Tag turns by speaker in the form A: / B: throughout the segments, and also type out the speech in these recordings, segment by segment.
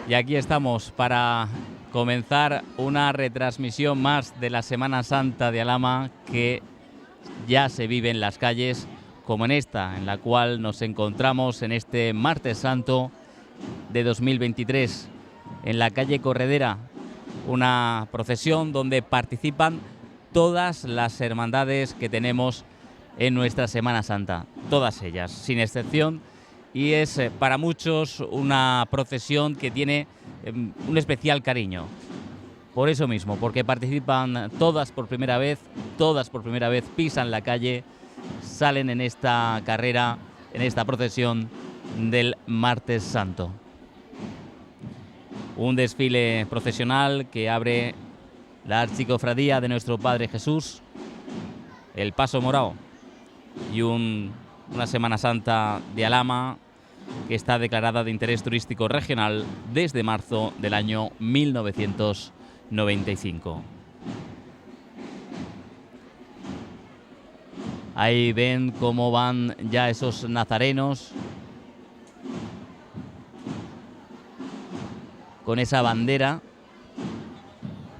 A: Y aquí estamos para comenzar una retransmisión más de la Semana Santa de Alhama, que ya se vive en las calles, como en esta, en la cual nos encontramos en este Martes Santo de 2023, en la calle Corredera, una procesión donde participan todas las hermandades que tenemos en nuestra Semana Santa, todas ellas, sin excepción, y es para muchos una procesión que tiene un especial cariño. Por eso mismo, porque participan todas por primera vez, pisan la calle, salen en esta carrera, en esta procesión del Martes Santo. Un desfile procesional que abre la Archicofradía de Nuestro Padre Jesús, el Paso Morao, y una Semana Santa de Alhama que está declarada de interés turístico regional desde marzo del año 1995. Ahí ven cómo van ya esos nazarenos con esa bandera,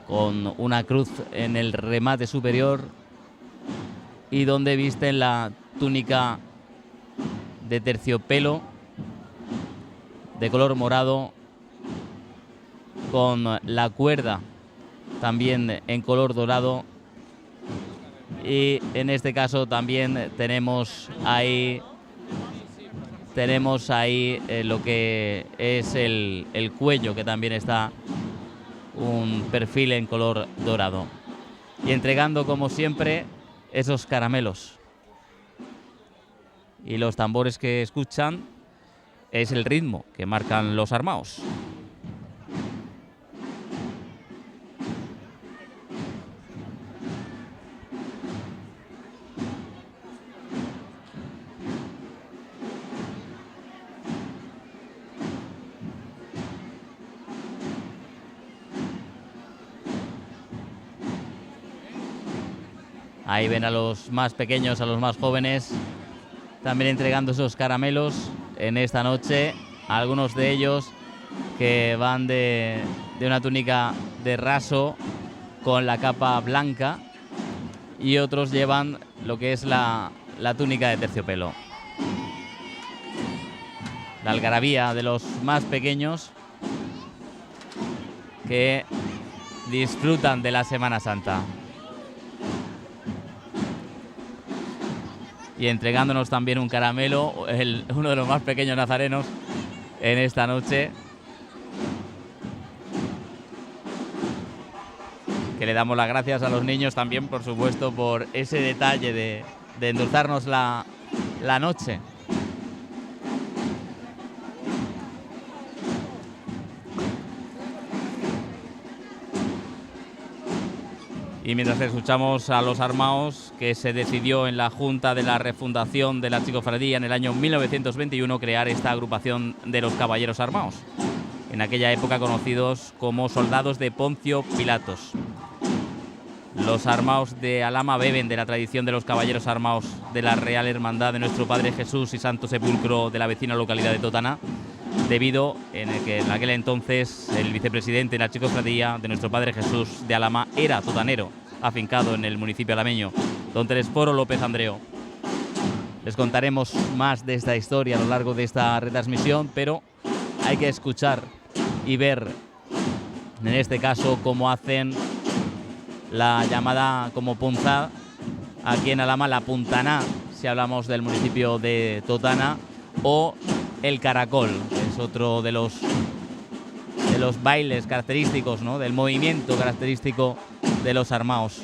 A: con una cruz en el remate superior y donde visten la túnica de terciopelo de color morado, con la cuerda también en color dorado, y en este caso también tenemos ahí lo que es el cuello, que también está un perfil en color dorado, y entregando como siempre esos caramelos. Y los tambores que escuchan es el ritmo que marcan los armaos. Ahí ven a los más pequeños, a los más jóvenes, también entregando esos caramelos en esta noche. Algunos de ellos que van de una túnica de raso con la capa blanca, y otros llevan lo que es la túnica de terciopelo. La algarabía de los más pequeños que disfrutan de la Semana Santa. Y entregándonos también un caramelo, uno de los más pequeños nazarenos en esta noche, que le damos las gracias a los niños también, por supuesto, por ese detalle de endulzarnos la noche. Y mientras escuchamos a los armaos, que se decidió en la Junta de la Refundación de la Archicofradía en el año 1921 crear esta agrupación de los Caballeros Armaos, en aquella época conocidos como Soldados de Poncio Pilatos. Los armaos de Alhama beben de la tradición de los Caballeros Armaos de la Real Hermandad de Nuestro Padre Jesús y Santo Sepulcro de la vecina localidad de Totana, debido en que en aquel entonces el vicepresidente de la Archicofradía de Nuestro Padre Jesús de Alhama era totanero, afincado en el municipio alameño, don Telesforo López Andreo. Les contaremos más de esta historia a lo largo de esta retransmisión, pero hay que escuchar y ver, en este caso, cómo hacen la llamada como punza aquí en Alhama, la puntaná, si hablamos del municipio de Totana, o el caracol, que es otro de los bailes característicos, ¿no?, del movimiento característico de los armaos.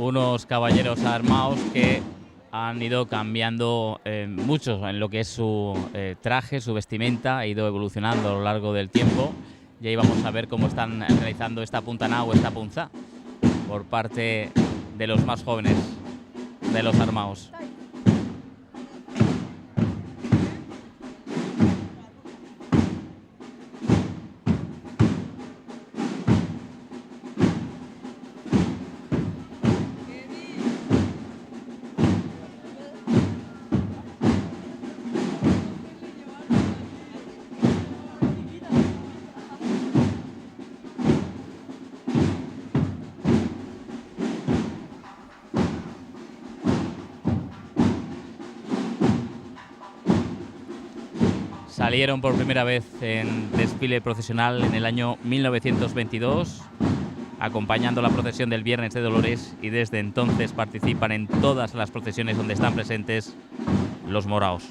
A: unos caballeros armados que han ido cambiando mucho en lo que es su traje, su vestimenta, ha ido evolucionando a lo largo del tiempo. Y ahí vamos a ver cómo están realizando esta puntaná o esta punza por parte de los más jóvenes de los armados. Salieron por primera vez en desfile procesional en el año 1922, acompañando la procesión del Viernes de Dolores, y desde entonces participan en todas las procesiones donde están presentes los moraos.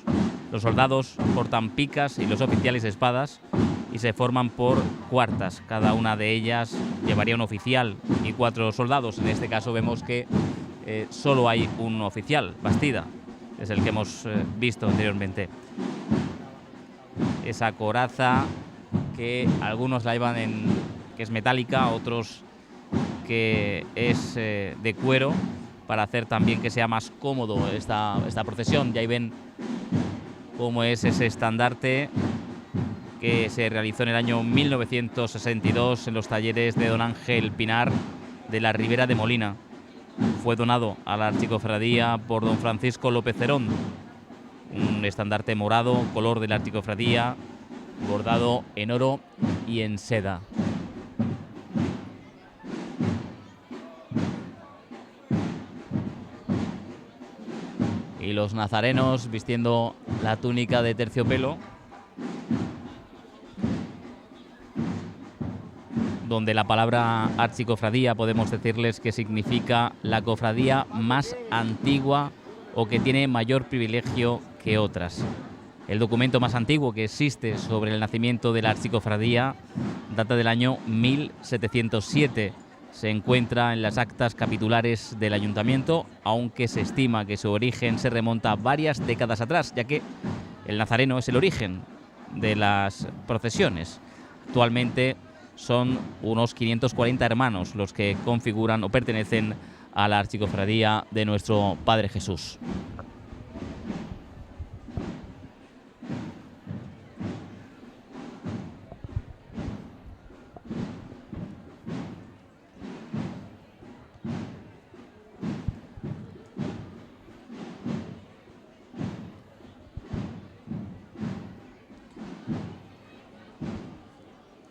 A: Los soldados portan picas y los oficiales espadas y se forman por cuartas. Cada una de ellas llevaría un oficial y 4 soldados. En este caso vemos que solo hay un oficial, Bastida, es el que hemos visto anteriormente. Esa coraza que algunos la llevan que es metálica, otros que es de cuero, para hacer también que sea más cómodo esta procesión. Y ahí ven cómo es ese estandarte que se realizó en el año 1962 en los talleres de don Ángel Pinar de la Ribera de Molina. Fue donado a la Archicofradía por don Francisco López Cerón. Un estandarte morado, color de la Archicofradía, bordado en oro y en seda. Y los nazarenos vistiendo la túnica de terciopelo, donde la palabra archicofradía podemos decirles que significa la cofradía más antigua o que tiene mayor privilegio que otras. El documento más antiguo que existe sobre el nacimiento de la archicofradía data del año 1707. Se encuentra en las actas capitulares del ayuntamiento, aunque se estima que su origen se remonta varias décadas atrás, ya que el nazareno es el origen de las procesiones. Actualmente son unos 540 hermanos los que configuran o pertenecen a la archicofradía de nuestro Padre Jesús.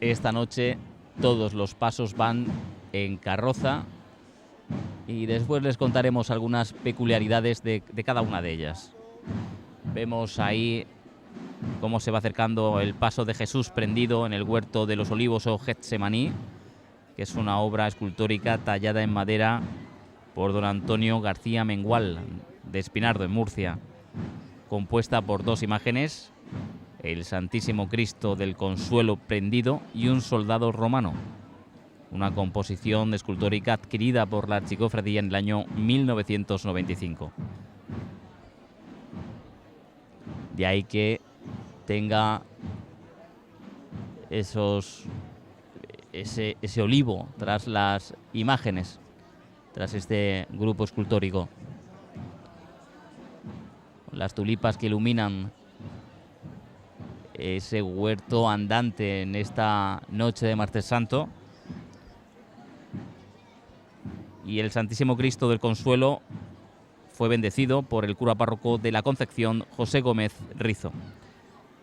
A: Esta noche todos los pasos van en carroza y después les contaremos algunas peculiaridades de cada una de ellas. Vemos ahí cómo se va acercando el paso de Jesús prendido en el Huerto de los Olivos o Getsemaní, que es una obra escultórica tallada en madera por don Antonio García Mengual, de Espinardo, en Murcia, compuesta por 2 imágenes, el Santísimo Cristo del Consuelo prendido y un soldado romano. Una composición escultórica adquirida por la Archicofradía en el año 1995. De ahí que tenga ese olivo tras las imágenes, tras este grupo escultórico. Las tulipas que iluminan ese huerto andante en esta noche de Martes Santo. Y el Santísimo Cristo del Consuelo fue bendecido por el cura párroco de la Concepción, José Gómez Rizo.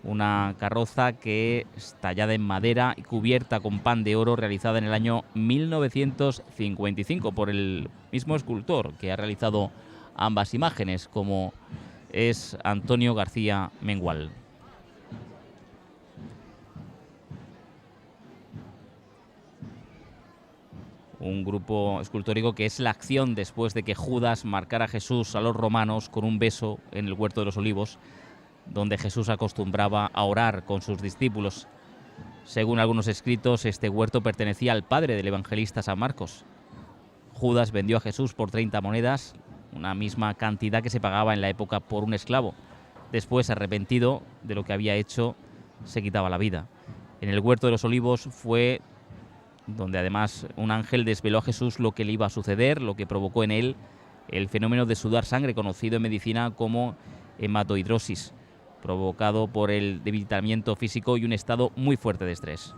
A: Una carroza que es tallada en madera y cubierta con pan de oro, realizada en el año 1955 por el mismo escultor que ha realizado ambas imágenes, como es Antonio García Mengual. Un grupo escultórico que es la acción después de que Judas marcara a Jesús a los romanos con un beso en el Huerto de los Olivos, donde Jesús acostumbraba a orar con sus discípulos. Según algunos escritos, este huerto pertenecía al padre del evangelista San Marcos. Judas vendió a Jesús por 30 monedas, una misma cantidad que se pagaba en la época por un esclavo. Después, arrepentido de lo que había hecho, se quitaba la vida. En el Huerto de los Olivos fue donde además un ángel desveló a Jesús lo que le iba a suceder, lo que provocó en él el fenómeno de sudar sangre, conocido en medicina como hematohidrosis, provocado por el debilitamiento físico y un estado muy fuerte de estrés.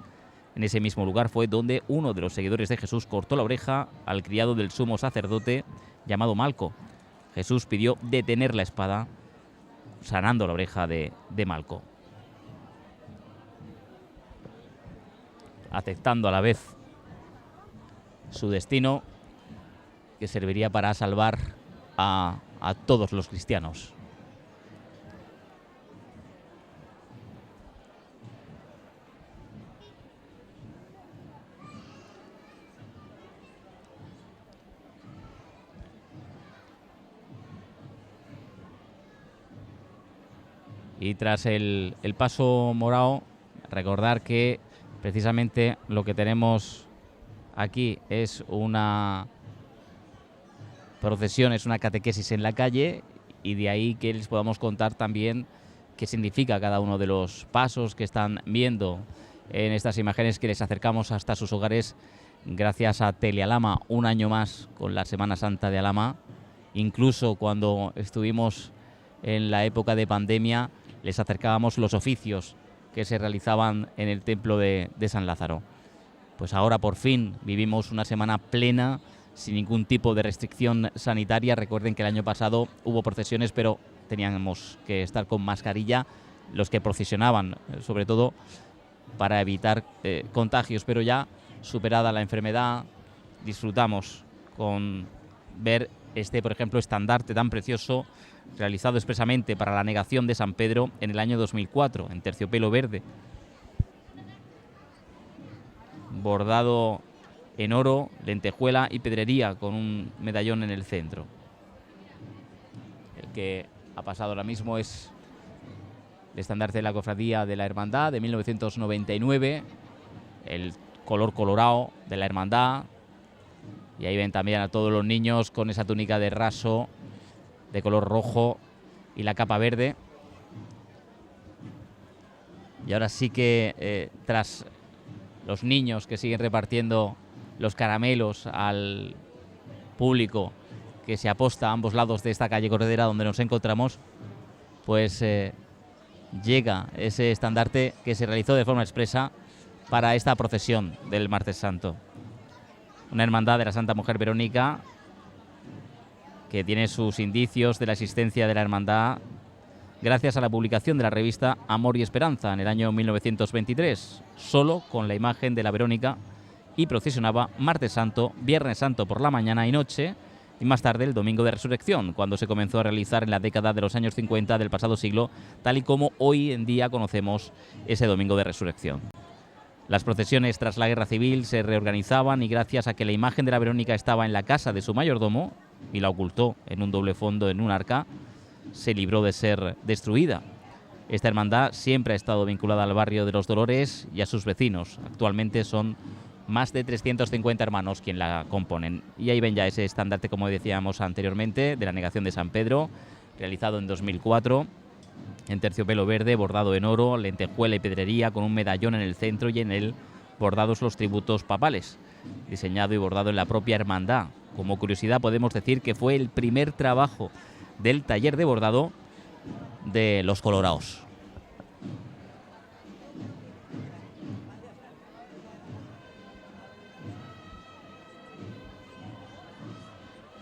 A: En ese mismo lugar fue donde uno de los seguidores de Jesús cortó la oreja al criado del sumo sacerdote llamado Malco. Jesús pidió detener la espada, sanando la oreja de Malco, aceptando a la vez su destino, que serviría para salvar a todos los cristianos. Y tras el paso morado, recordar que precisamente lo que tenemos aquí es una procesión, es una catequesis en la calle, y de ahí que les podamos contar también qué significa cada uno de los pasos que están viendo en estas imágenes que les acercamos hasta sus hogares gracias a Telealama, un año más con la Semana Santa de Alhama. Incluso cuando estuvimos en la época de pandemia, les acercábamos los oficios que se realizaban en el templo de San Lázaro. Pues ahora por fin vivimos una semana plena, sin ningún tipo de restricción sanitaria. Recuerden que el año pasado hubo procesiones, pero teníamos que estar con mascarilla los que procesionaban, sobre todo para evitar contagios. Pero ya superada la enfermedad, disfrutamos con ver por ejemplo, estandarte tan precioso, realizado expresamente para la negación de San Pedro en el año 2004, en terciopelo verde, bordado en oro, lentejuela y pedrería, con un medallón en el centro. El que ha pasado ahora mismo es el estandarte de la Cofradía de la Hermandad de 1999, el color colorado de la Hermandad, y ahí ven también a todos los niños con esa túnica de raso de color rojo y la capa verde. Y ahora sí que tras los niños que siguen repartiendo los caramelos al público que se aposta a ambos lados de esta calle Corredera donde nos encontramos, pues llega ese estandarte que se realizó de forma expresa para esta procesión del Martes Santo. Una hermandad de la Santa Mujer Verónica que tiene sus indicios de la existencia de la hermandad gracias a la publicación de la revista Amor y Esperanza en el año 1923, solo con la imagen de la Verónica, y procesionaba Martes Santo, Viernes Santo por la mañana y noche, y más tarde el Domingo de Resurrección, cuando se comenzó a realizar en la década de los años 50 del pasado siglo, tal y como hoy en día conocemos ese Domingo de Resurrección. Las procesiones tras la Guerra Civil se reorganizaban, y gracias a que la imagen de la Verónica estaba en la casa de su mayordomo y la ocultó en un doble fondo en un arca, se libró de ser destruida. Esta hermandad siempre ha estado vinculada al barrio de los Dolores y a sus vecinos. Actualmente son más de 350 hermanos quien la componen. Y ahí ven ya ese estandarte, como decíamos anteriormente, de la negación de San Pedro, realizado en 2004, en terciopelo verde, bordado en oro, lentejuela y pedrería, con un medallón en el centro y en él bordados los tributos papales, diseñado y bordado en la propia hermandad. Como curiosidad podemos decir que fue el primer trabajo del taller de bordado de los Coloraos.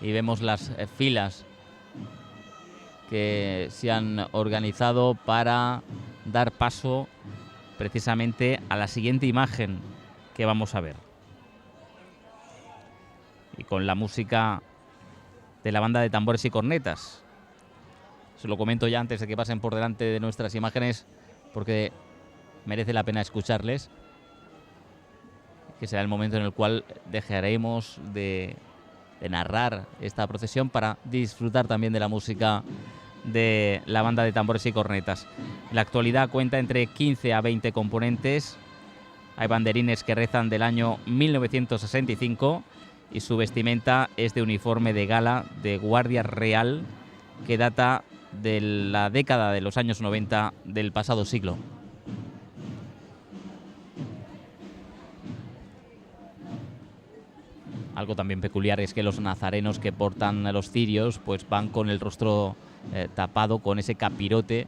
A: Y vemos las filas que se han organizado para dar paso precisamente a la siguiente imagen que vamos a ver. Y con la música de la banda de tambores y cornetas. Se lo comento ya antes de que pasen por delante de nuestras imágenes, porque merece la pena escucharles, que será el momento en el cual dejaremos de narrar esta procesión para disfrutar también de la música de la banda de tambores y cornetas. En la actualidad cuenta entre 15 a 20 componentes. Hay banderines que rezan del año 1965 y su vestimenta es de uniforme de gala de guardia real que data de la década de los años 90 del pasado siglo. Algo también peculiar es que los nazarenos que portan a los cirios pues van con el rostro tapado con ese capirote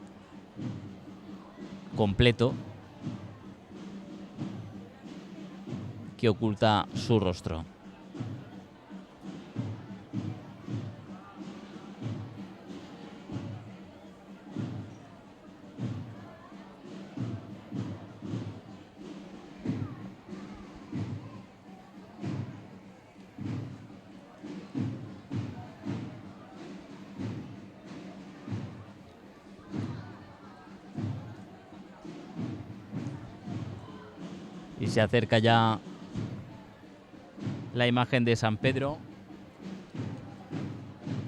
A: completo que oculta su rostro. Y se acerca ya la imagen de San Pedro,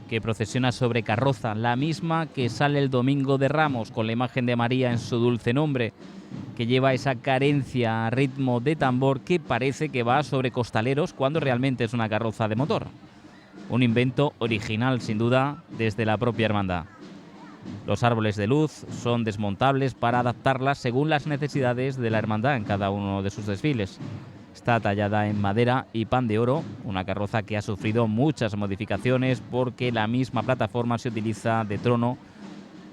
A: que procesiona sobre carroza, la misma que sale el Domingo de Ramos, con la imagen de María en su dulce nombre, que lleva esa carencia a ritmo de tambor que parece que va sobre costaleros cuando realmente es una carroza de motor. Un invento original, sin duda, desde la propia hermandad. Los árboles de luz son desmontables para adaptarlas según las necesidades de la hermandad en cada uno de sus desfiles. Está tallada en madera y pan de oro, una carroza que ha sufrido muchas modificaciones porque la misma plataforma se utiliza de trono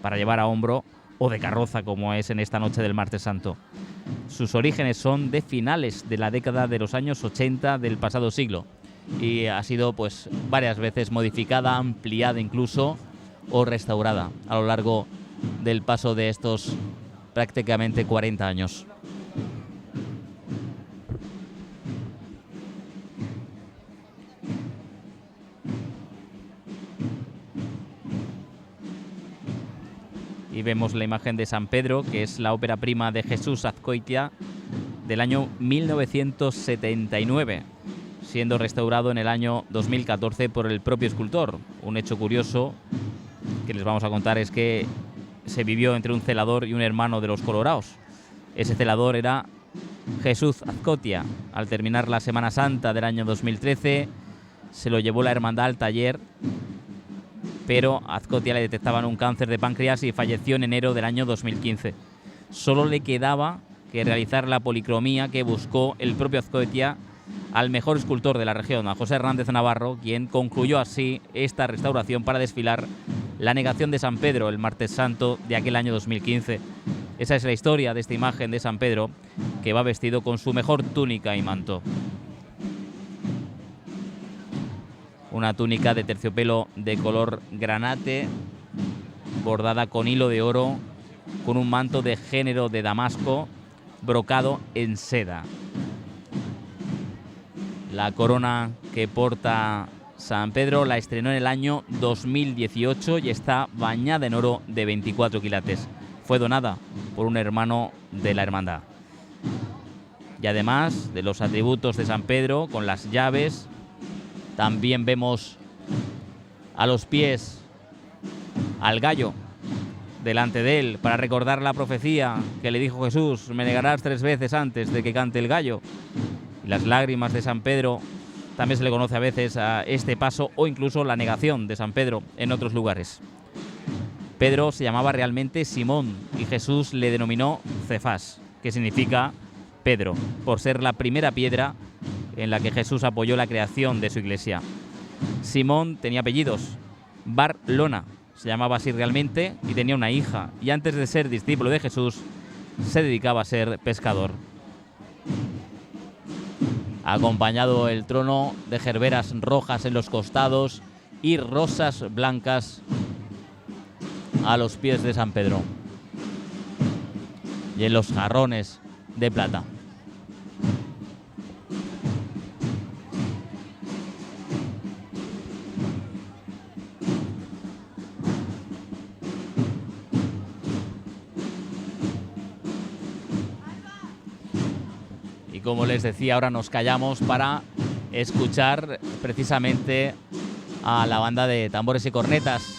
A: para llevar a hombro o de carroza, como es en esta noche del Martes Santo. Sus orígenes son de finales de la década de los años 80 del pasado siglo y ha sido pues varias veces modificada, ampliada incluso o restaurada a lo largo del paso de estos prácticamente 40 años. Y vemos la imagen de San Pedro, que es la ópera prima de Jesús Azcoitia del año 1979, siendo restaurado en el año 2014 por el propio escultor. Un hecho curioso que les vamos a contar es que se vivió entre un celador y un hermano de los colorados. Ese celador era Jesús Azcoitia. Al terminar la Semana Santa del año 2013, se lo llevó la hermandad al taller, pero a Azcoitia le detectaban un cáncer de páncreas y falleció en enero del año 2015. Solo le quedaba que realizar la policromía que buscó el propio Azcoitia al mejor escultor de la región, a José Hernández Navarro, quien concluyó así esta restauración para desfilar la negación de San Pedro el Martes Santo de aquel año 2015. Esa es la historia de esta imagen de San Pedro, que va vestido con su mejor túnica y manto. Una túnica de terciopelo de color granate, bordada con hilo de oro, con un manto de género de damasco, brocado en seda. La corona que porta San Pedro la estrenó en el año 2018 y está bañada en oro de 24 quilates. Fue donada por un hermano de la hermandad. Y además de los atributos de San Pedro, con las llaves, también vemos a los pies al gallo delante de él para recordar la profecía que le dijo Jesús: me negarás 3 veces antes de que cante el gallo. Y las lágrimas de San Pedro, también se le conoce a veces a este paso, o incluso la negación de San Pedro en otros lugares. Pedro se llamaba realmente Simón y Jesús le denominó Cefás, que significa Pedro, por ser la primera piedra en la que Jesús apoyó la creación de su iglesia. Simón tenía apellidos: Bar-Lona, se llamaba así realmente, y tenía una hija, y antes de ser discípulo de Jesús se dedicaba a ser pescador. Ha acompañado el trono de gerberas rojas en los costados y rosas blancas a los pies de San Pedro y en los jarrones de plata. Como les decía, ahora nos callamos para escuchar precisamente a la banda de tambores y cornetas.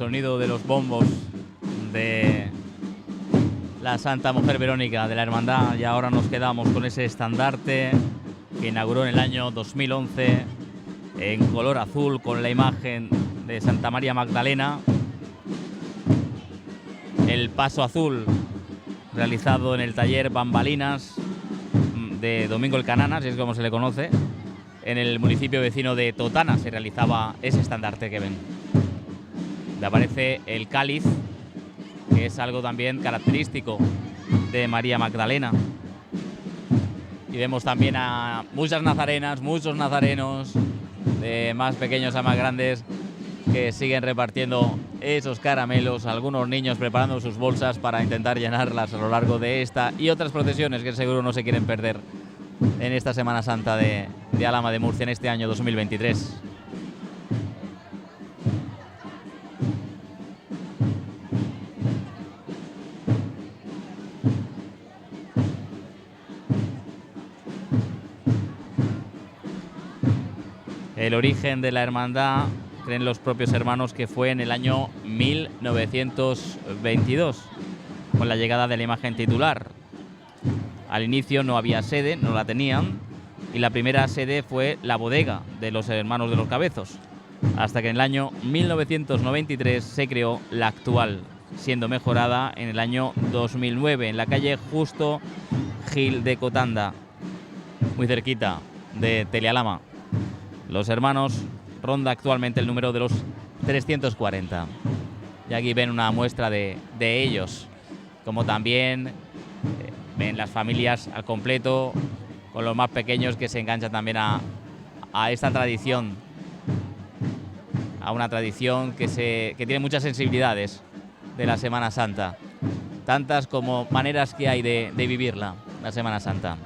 A: sonido de los bombos de la Santa Mujer Verónica de la Hermandad, y ahora nos quedamos con ese estandarte que inauguró en el año 2011 en color azul con la imagen de Santa María Magdalena. El paso azul realizado en el taller Bambalinas de Domingo el Cananas, es como se le conoce. En el municipio vecino de Totana se realizaba ese estandarte que ven. Le aparece el cáliz, que es algo también característico de María Magdalena. Y vemos también a muchas nazarenas, muchos nazarenos, de más pequeños a más grandes, que siguen repartiendo esos caramelos, algunos niños preparando sus bolsas para intentar llenarlas a lo largo de esta y otras procesiones que seguro no se quieren perder en esta Semana Santa de Alhama de Murcia en este año 2023. El origen de la hermandad, creen los propios hermanos, que fue en el año 1922, con la llegada de la imagen titular. Al inicio no había sede, no la tenían, y la primera sede fue la bodega de los hermanos de los Cabezos, hasta que en el año 1993 se creó la actual, siendo mejorada en el año 2009 en la calle Justo Gil de Cotanda, muy cerquita de Telealhama. Los hermanos ronda actualmente el número de los 340. Y aquí ven una muestra de ellos, como también ven las familias al completo, con los más pequeños que se enganchan también a esta tradición, a una tradición que tiene muchas sensibilidades de la Semana Santa, tantas como maneras que hay de vivirla, la Semana Santa.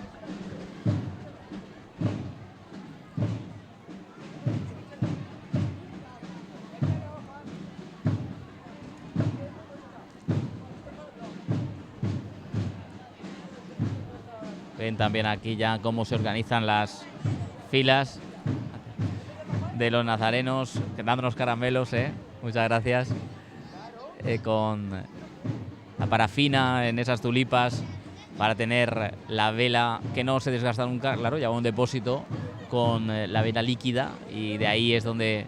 A: Ven también aquí ya cómo se organizan las filas de los nazarenos, dándonos caramelos, muchas gracias, con la parafina en esas tulipas para tener la vela que no se desgasta nunca, claro, lleva un depósito con la vela líquida, y de ahí es donde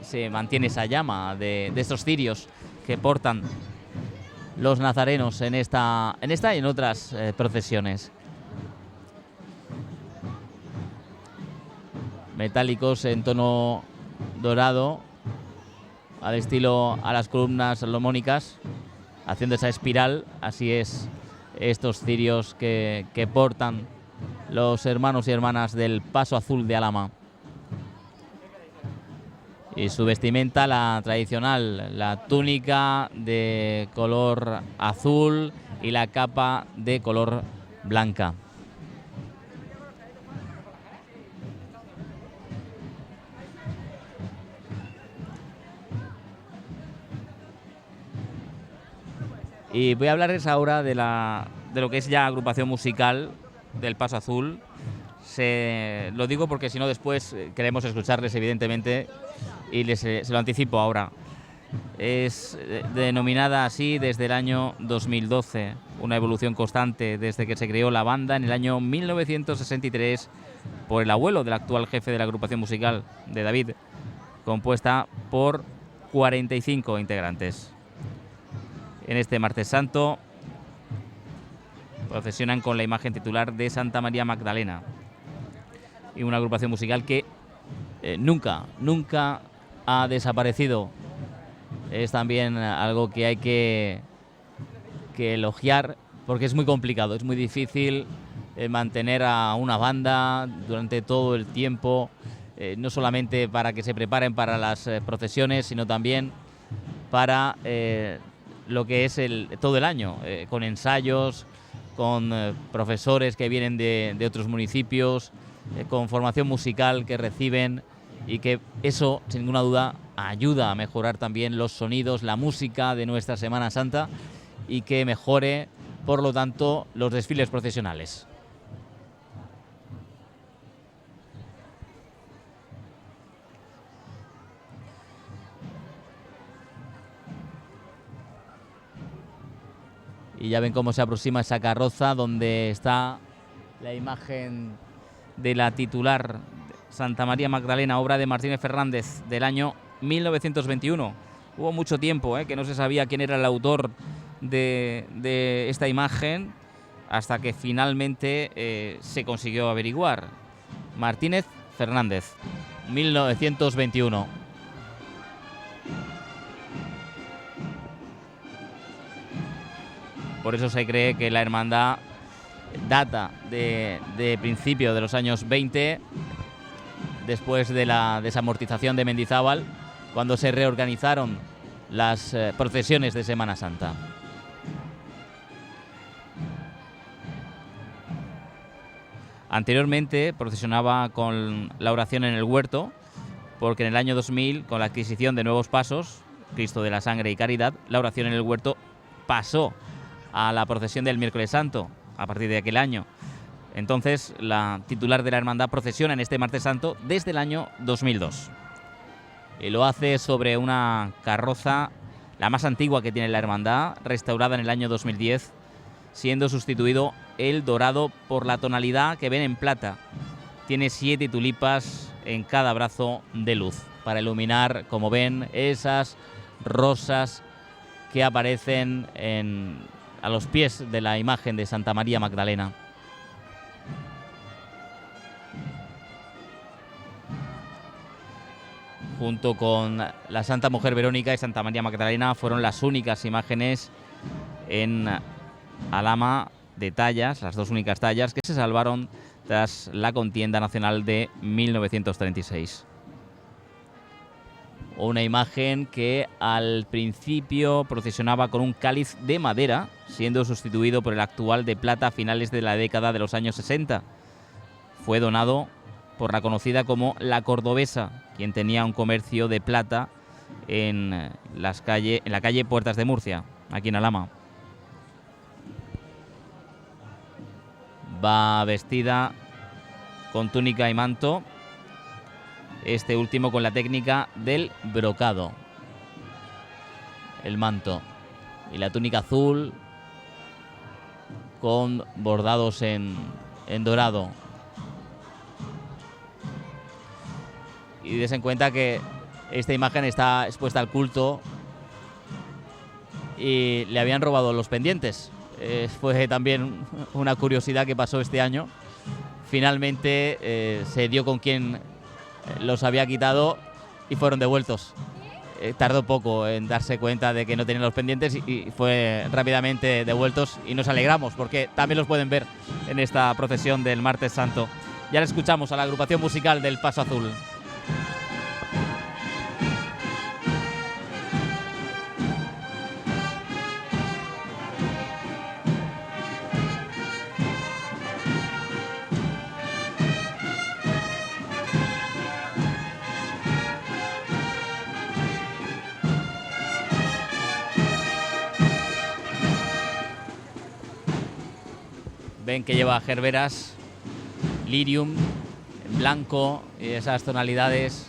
A: se mantiene esa llama de estos cirios que portan los nazarenos en esta y en otras procesiones. Metálicos en tono dorado, al estilo a las columnas salomónicas, haciendo esa espiral. Así es estos cirios que portan los hermanos y hermanas del Paso Azul de Alhama. Y su vestimenta, la tradicional, la túnica de color azul y la capa de color blanca. Y voy a hablarles ahora de lo que es ya agrupación musical del Paso Azul. Lo digo porque si no después queremos escucharles, evidentemente, y se lo anticipo ahora. Es denominada así desde el año 2012, una evolución constante desde que se creó la banda en el año 1963 por el abuelo del actual jefe de la agrupación musical, de David, compuesta por 45 integrantes. En este Martes Santo procesionan con la imagen titular de Santa María Magdalena, y una agrupación musical que nunca ha desaparecido. Es también algo que hay que elogiar, porque es muy complicado, es muy difícil mantener a una banda durante todo el tiempo, no solamente para que se preparen para las procesiones, sino también para lo que es todo el año, con ensayos, con profesores que vienen de otros municipios, con formación musical que reciben, y que eso, sin ninguna duda, ayuda a mejorar también los sonidos, la música de nuestra Semana Santa, y que mejore, por lo tanto, los desfiles procesionales. Y ya ven cómo se aproxima esa carroza donde está la imagen de la titular Santa María Magdalena, obra de Martínez Fernández del año 1921. Hubo mucho tiempo que no se sabía quién era el autor de esta imagen, hasta que finalmente se consiguió averiguar. Martínez Fernández, 1921. Por eso se cree que la hermandad data de principio de los años 20, después de la desamortización de Mendizábal, cuando se reorganizaron las procesiones de Semana Santa. Anteriormente procesionaba con la oración en el huerto, porque en el año 2000, con la adquisición de nuevos pasos, Cristo de la Sangre y Caridad, la oración en el huerto pasó a la procesión del Miércoles Santo a partir de aquel año. Entonces, la titular de la hermandad procesiona en este Martes Santo desde el año 2002. Y lo hace sobre una carroza, la más antigua que tiene la hermandad, restaurada en el año 2010, siendo sustituido el dorado por la tonalidad que ven en plata. Tiene 7 tulipas en cada brazo de luz para iluminar, como ven, esas rosas que aparecen a los pies de la imagen de Santa María Magdalena. Junto con la Santa Mujer Verónica y Santa María Magdalena fueron las únicas imágenes en Alhama de tallas, las 2 únicas tallas que se salvaron tras la contienda nacional de 1936. Una imagen que al principio procesionaba con un cáliz de madera, siendo sustituido por el actual de plata a finales de la década de los años 60. Fue donado por la conocida como La Cordobesa, quien tenía un comercio de plata en la calle Puertas de Murcia, aquí en Alhama. Va vestida con túnica y manto, este último con la técnica del brocado. El manto y la túnica azul con bordados en dorado. Y des en cuenta que esta imagen está expuesta al culto y le habían robado los pendientes. Fue también una curiosidad que pasó este año. Finalmente se dio con quien los había quitado y fueron devueltos. Tardó poco en darse cuenta de que no tenían los pendientes y fue rápidamente devueltos, y nos alegramos porque también los pueden ver en esta procesión del Martes Santo. Ya le escuchamos a la agrupación musical del Paso Azul. Ven que lleva gerberas, lirium, en blanco, y esas tonalidades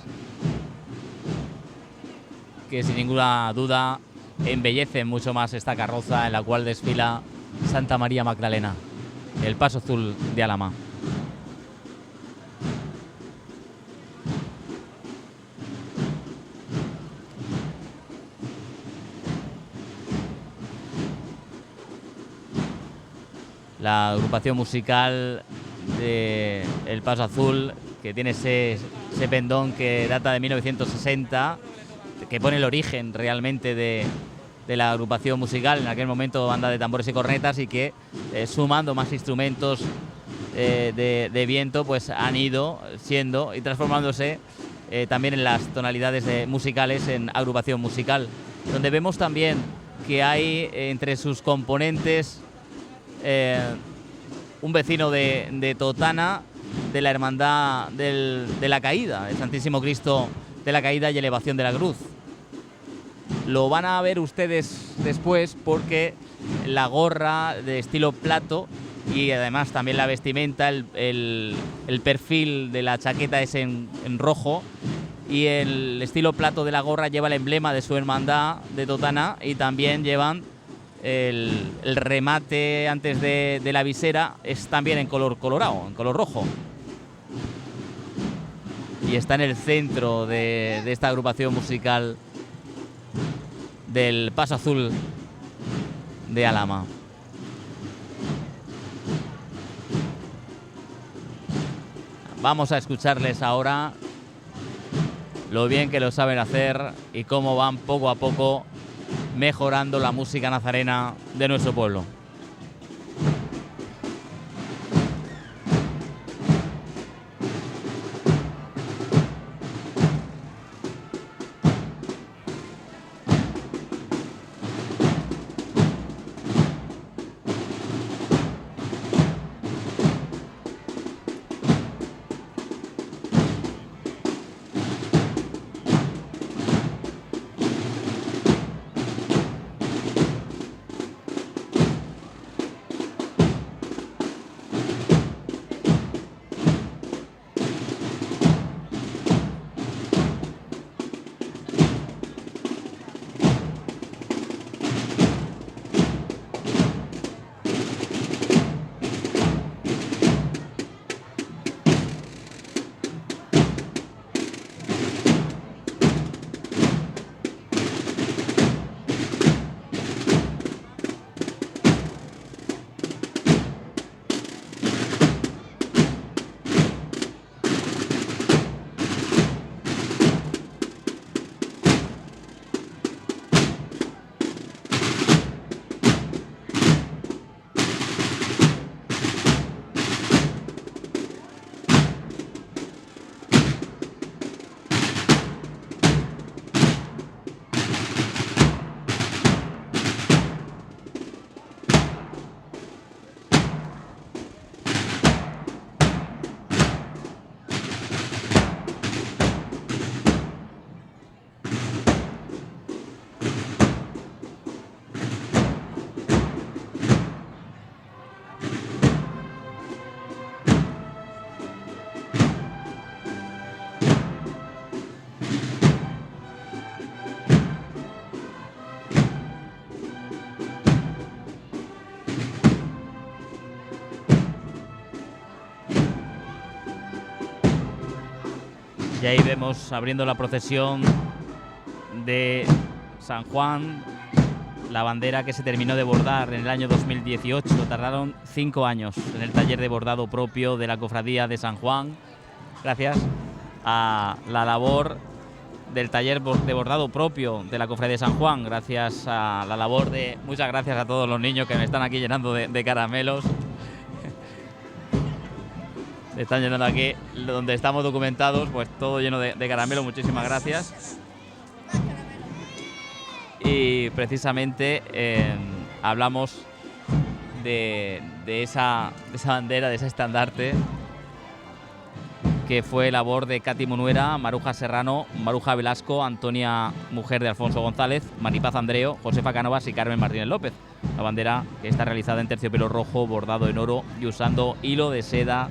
A: que sin ninguna duda embellecen mucho más esta carroza en la cual desfila Santa María Magdalena, el Paso Azul de Alhama. La agrupación musical de El Paso Azul, que tiene ese pendón que data de 1960, que pone el origen realmente de la agrupación musical, en aquel momento banda de tambores y cornetas, y que sumando más instrumentos de viento, pues han ido siendo y transformándose también en las tonalidades musicales en agrupación musical, donde vemos también que hay entre sus componentes un vecino de Totana, de la Hermandad de la Caída, el Santísimo Cristo de la Caída y Elevación de la Cruz. Lo van a ver ustedes después porque la gorra de estilo plato y además también la vestimenta, el perfil de la chaqueta es en rojo, y el estilo plato de la gorra lleva el emblema de su hermandad de Totana, y también llevan el remate antes de la visera es también en color colorado, en color rojo. Y está en el centro de esta agrupación musical del Paso Azul de Alhama. Vamos a escucharles ahora lo bien que lo saben hacer y cómo van poco a poco mejorando la música nazarena de nuestro pueblo. Y ahí vemos abriendo la procesión de San Juan, la bandera que se terminó de bordar en el año 2018. Tardaron 5 años en el taller de bordado propio de la Cofradía de San Juan, gracias a la labor del taller de bordado propio de la Cofradía de San Juan, gracias a la labor de... Muchas gracias a todos los niños que me están aquí llenando de caramelos. Están llenando aquí donde estamos documentados, pues todo lleno de caramelo. Muchísimas gracias. Y precisamente hablamos de esa bandera, de ese estandarte, que fue labor de Katy Munuera, Maruja Serrano, Maruja Velasco, Antonia, mujer de Alfonso González, Maripaz Andreo, Josefa Cánovas y Carmen Martínez López. La bandera que está realizada en terciopelo rojo, bordado en oro y usando hilo de seda,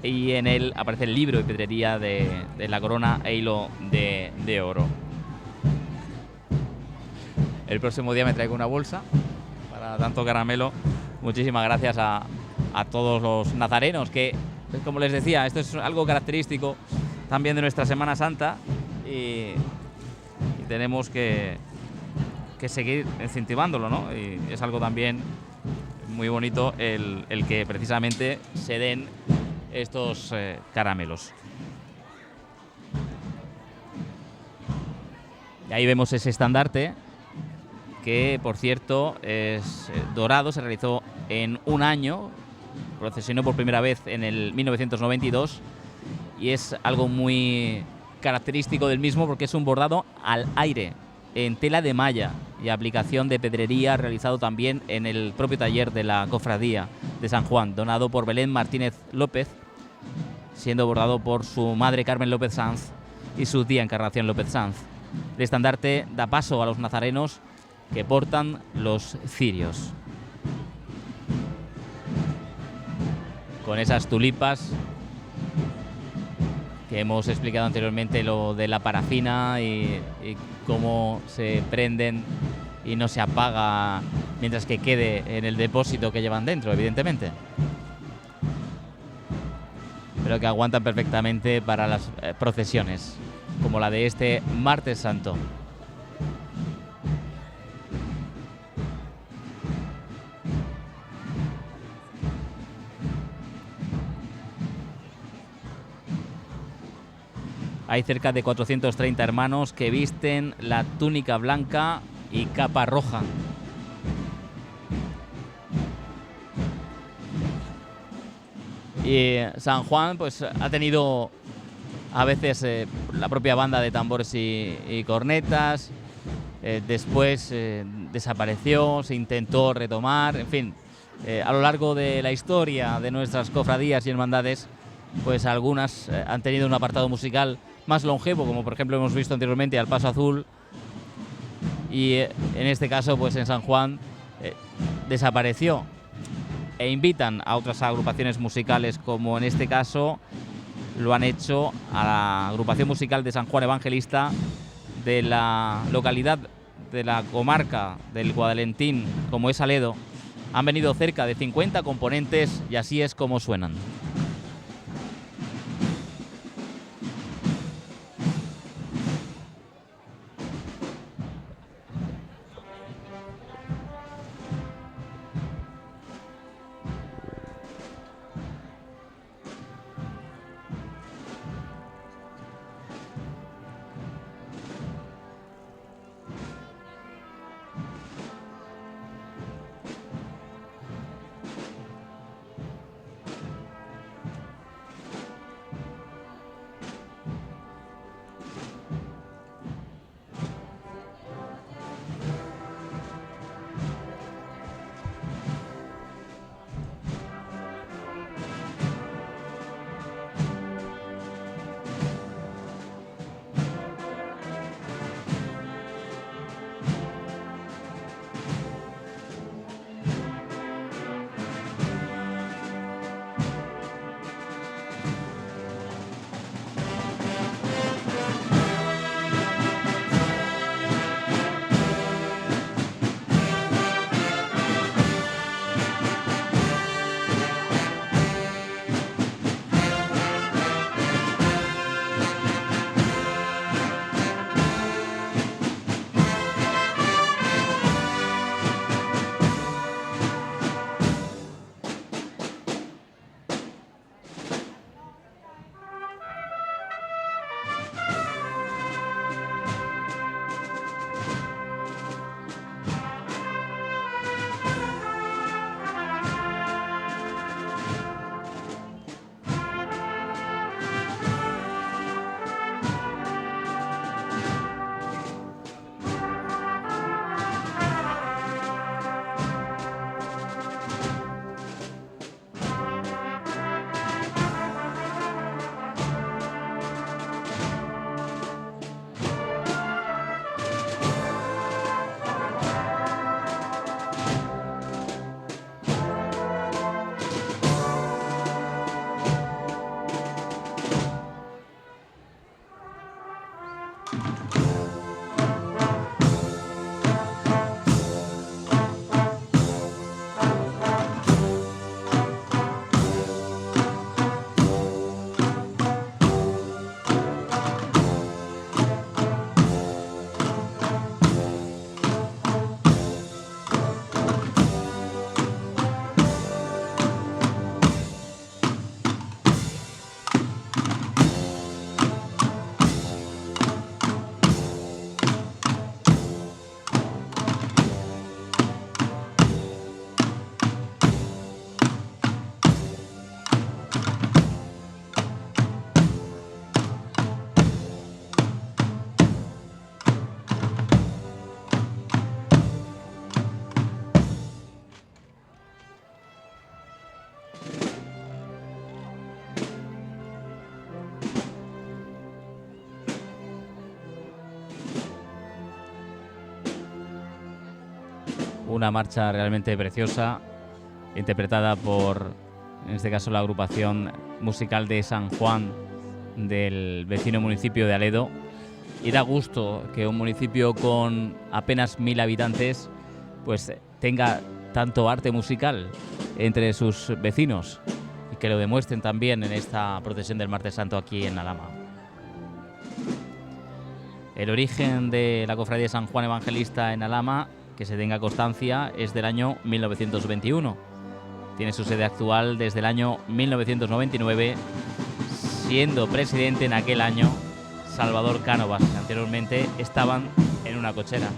A: y en él aparece el libro de pedrería de la corona e hilo de oro. El próximo día me traigo una bolsa para tanto caramelo. Muchísimas gracias a todos los nazarenos, que, como les decía, esto es algo característico también de nuestra Semana Santa, y tenemos que seguir incentivándolo, ¿no? Y es algo también muy bonito el que precisamente se den estos caramelos. Y ahí vemos ese estandarte que, por cierto, es dorado, se realizó en un año, procesionó por primera vez en el 1992 y es algo muy característico del mismo porque es un bordado al aire, en tela de malla y aplicación de pedrería, realizado también en el propio taller de la Cofradía de San Juan, donado por Belén Martínez López, siendo bordado por su madre Carmen López Sanz y su tía Encarnación López Sanz. El estandarte da paso a los nazarenos que portan los cirios, con esas tulipas que hemos explicado anteriormente, lo de la parafina y cómo se prenden y no se apaga mientras que quede en el depósito que llevan dentro, evidentemente. Pero que aguantan perfectamente para las procesiones, como la de este Martes Santo. Hay cerca de 430 hermanos que visten la túnica blanca y capa roja. Y San Juan pues ha tenido a veces la propia banda de tambores y cornetas, después desapareció, se intentó retomar, en fin, a lo largo de la historia de nuestras cofradías y hermandades, pues algunas han tenido un apartado musical más longevo, como por ejemplo hemos visto anteriormente al Paso Azul, y en este caso pues en San Juan desapareció, e invitan a otras agrupaciones musicales, como en este caso lo han hecho a la agrupación musical de San Juan Evangelista de la localidad de la comarca del Guadalentín, como es Aledo. Han venido cerca de 50 componentes y así es como suenan. Una marcha realmente preciosa, interpretada por, en este caso, la agrupación musical de San Juan del vecino municipio de Aledo. y da gusto que un municipio con apenas 1000 habitantes pues tenga tanto arte musical entre sus vecinos y que lo demuestren también en esta procesión del Martes Santo aquí en Alhama. El origen de la Cofradía de San Juan Evangelista en Alhama, que se tenga constancia, es del año 1921. Tiene su sede actual desde el año 1999, siendo presidente en aquel año Salvador Cánovas, que anteriormente estaban en una cochera.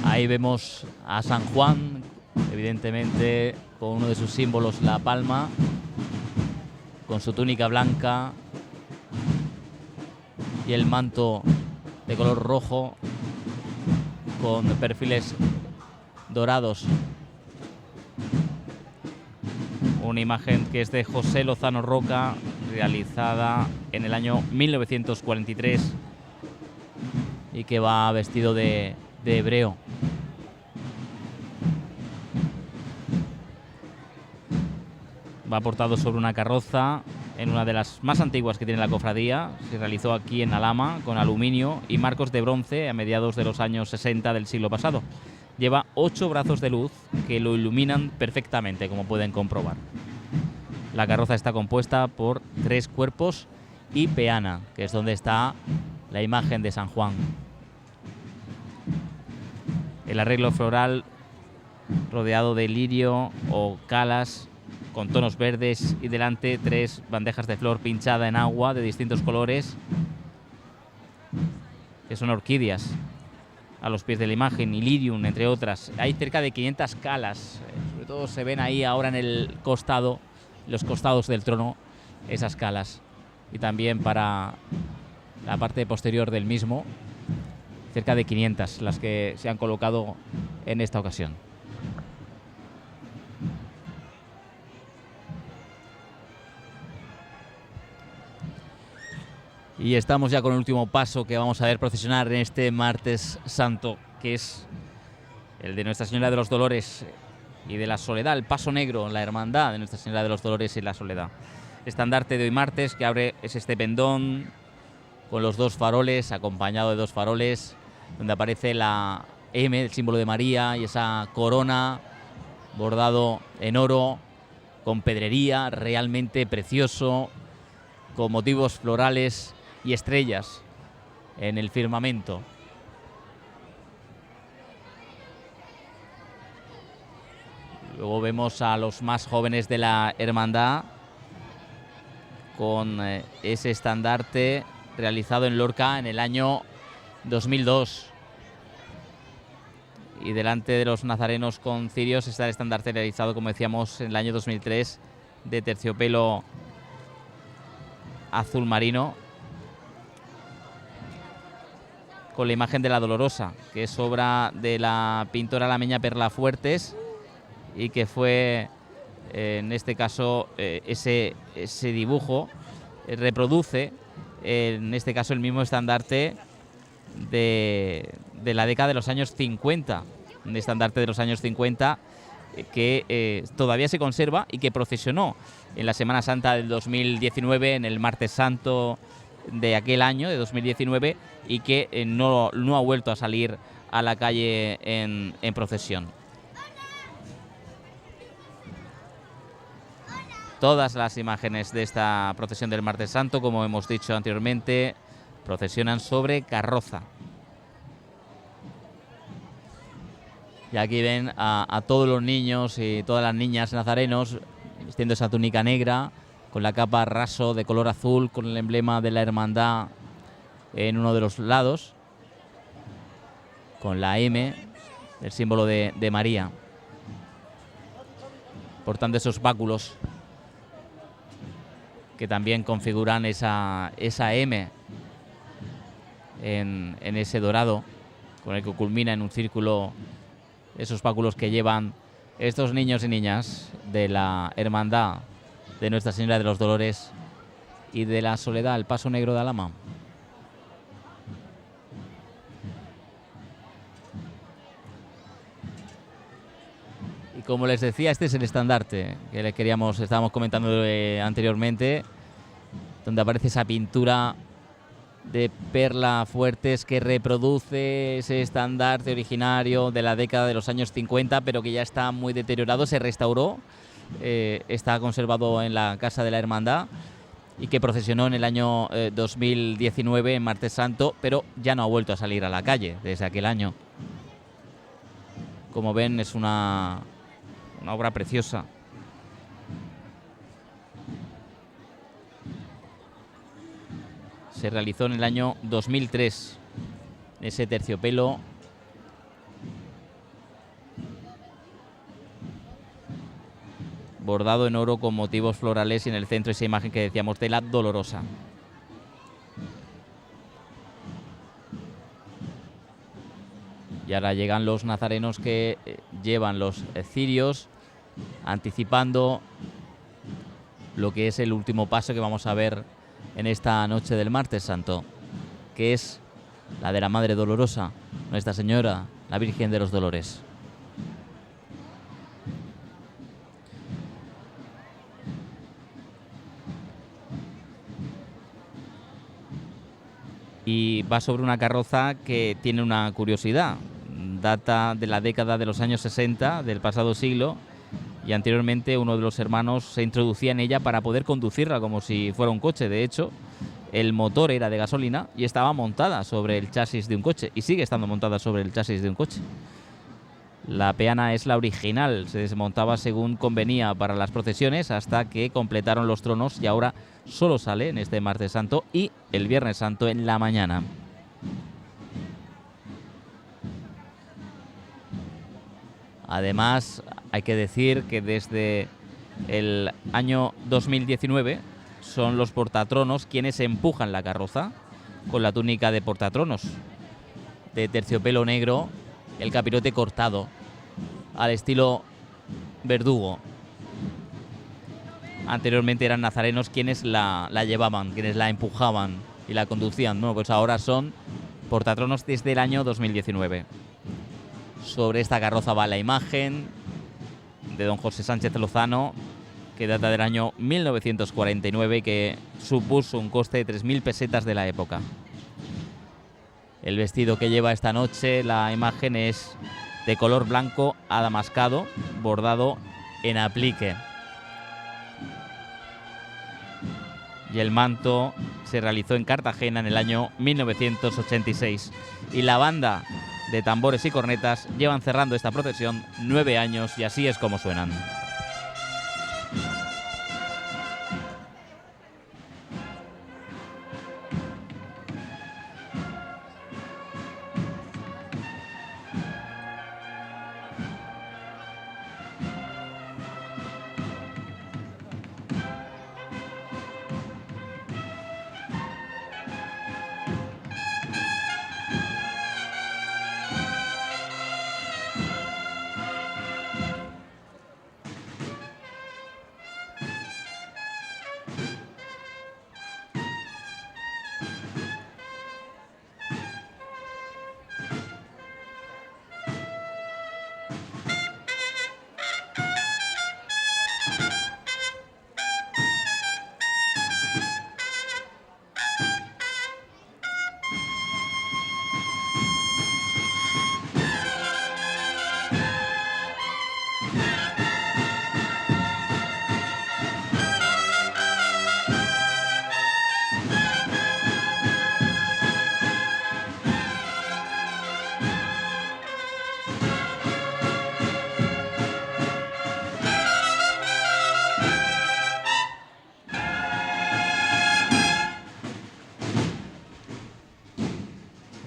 A: Ahí vemos a San Juan, evidentemente con uno de sus símbolos, la palma, con su túnica blanca y el manto de color rojo con perfiles dorados. Una imagen que es de José Lozano Roca, realizada en el año 1943 y que va vestido de hebreo. Va portado sobre una carroza en una de las más antiguas que tiene la cofradía. Se realizó aquí en Alhama con aluminio y marcos de bronce a mediados de los años 60 del siglo pasado. Lleva 8 brazos de luz que lo iluminan perfectamente, como pueden comprobar. La carroza está compuesta por 3 cuerpos y peana, que es donde está la imagen de San Juan. El arreglo floral rodeado de lirio o calas con tonos verdes y delante 3 bandejas de flor pinchada en agua de distintos colores, que son orquídeas a los pies de la imagen y lirium, entre otras. Hay cerca de 500 calas, sobre todo se ven ahí ahora en el costado, los costados del trono, esas calas. Y también para la parte posterior del mismo, cerca de 500 las que se han colocado en esta ocasión. Y estamos ya con el último paso que vamos a ver procesionar en este Martes Santo, que es el de Nuestra Señora de los Dolores y de la Soledad, el Paso Negro, la hermandad de Nuestra Señora de los Dolores y la Soledad. Estandarte de hoy martes que abre es este pendón con los 2 faroles, acompañado de 2 faroles, donde aparece la M, el símbolo de María, y esa corona bordado en oro, con pedrería, realmente precioso, con motivos florales y estrellas en el firmamento. Luego vemos a los más jóvenes de la hermandad con ese estandarte realizado en Lorca en el año 2002. Y delante de los nazarenos con cirios está el estandarte realizado, como decíamos, en el año 2003 de terciopelo azul marino, con la imagen de la Dolorosa, que es obra de la pintora alameña Perla Fuertes y que fue, en este caso, ese dibujo reproduce, en este caso, el mismo estandarte de la década de los años 50, un estandarte de los años 50 que todavía se conserva y que procesionó en la Semana Santa del 2019, en el Martes Santo de aquel año, de 2019, y que no ha vuelto a salir a la calle en procesión. Todas las imágenes de esta procesión del Martes Santo, como hemos dicho anteriormente, procesionan sobre carroza. Y aquí ven a todos los niños y todas las niñas nazarenos vistiendo esa túnica negra, con la capa raso de color azul, con el emblema de la hermandad en uno de los lados, con la M, el símbolo de María, portando esos báculos que también configuran esa M. en ese dorado, con el que culmina en un círculo esos báculos que llevan estos niños y niñas de la Hermandad de Nuestra Señora de los Dolores y de la Soledad, el Paso Negro de Alhama. Y como les decía, este es el estandarte que estábamos comentando anteriormente, donde aparece esa pintura de Perla Fuertes que reproduce ese estandarte originario de la década de los años 50, pero que ya está muy deteriorado. Se restauró, está conservado en la Casa de la Hermandad y que procesionó en el año 2019 en Martes Santo, pero ya no ha vuelto a salir a la calle desde aquel año. Como ven, es una obra preciosa. Se realizó en el año 2003 ese terciopelo bordado en oro con motivos florales y en el centro esa imagen que decíamos de la Dolorosa. Y ahora llegan los nazarenos que llevan los cirios, anticipando lo que es el último paso que vamos a ver en esta noche del Martes Santo, que es la de la Madre Dolorosa, Nuestra Señora, la Virgen de los Dolores. Y va sobre una carroza que tiene una curiosidad. Data de la década de los años 60 del pasado siglo, y anteriormente uno de los hermanos se introducía en ella para poder conducirla como si fuera un coche. De hecho, el motor era de gasolina y estaba montada sobre el chasis de un coche, y sigue estando montada sobre el chasis de un coche. La peana es la original, se desmontaba según convenía para las procesiones hasta que completaron los tronos, y ahora solo sale en este Martes Santo y el Viernes Santo en la mañana. Además, hay que decir que desde el año 2019 son los portatronos quienes empujan la carroza con la túnica de portatronos de terciopelo negro, el capirote cortado al estilo Verdugo. Anteriormente eran nazarenos quienes la llevaban, quienes la empujaban y la conducían. Bueno, pues ahora son portatronos desde el año 2019. Sobre esta carroza va la imagen de don José Sánchez Lozano, que data del año 1949, que supuso un coste de 3.000 pesetas de la época. El vestido que lleva esta noche la imagen es de color blanco adamascado, bordado en aplique. Y el manto se realizó en Cartagena en el año 1986. Y la banda de tambores y cornetas llevan cerrando esta procesión 9 años, y así es como suenan.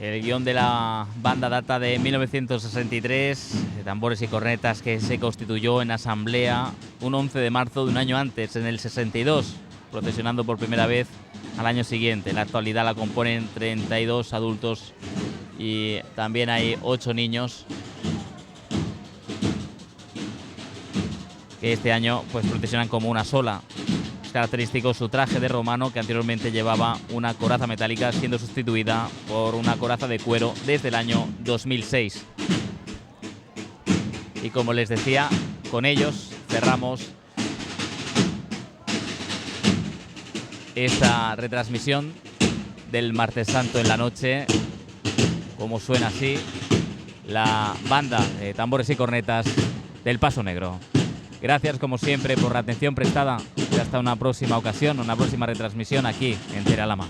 A: El guión de la banda data de 1963, de tambores y cornetas, que se constituyó en asamblea un 11 de marzo de un año antes, en el 62. procesionando por primera vez al año siguiente. En la actualidad la componen 32 adultos y también hay 8 niños que este año pues procesionan como una sola. Es característico su traje de romano, que anteriormente llevaba una coraza metálica, siendo sustituida por una coraza de cuero desde el año 2006. Y como les decía, con ellos cerramos esta retransmisión del Martes Santo en la noche, como suena así la banda de tambores y cornetas del Paso Negro. Gracias como siempre por la atención prestada y hasta una próxima ocasión, una próxima retransmisión aquí en Tierra Lama.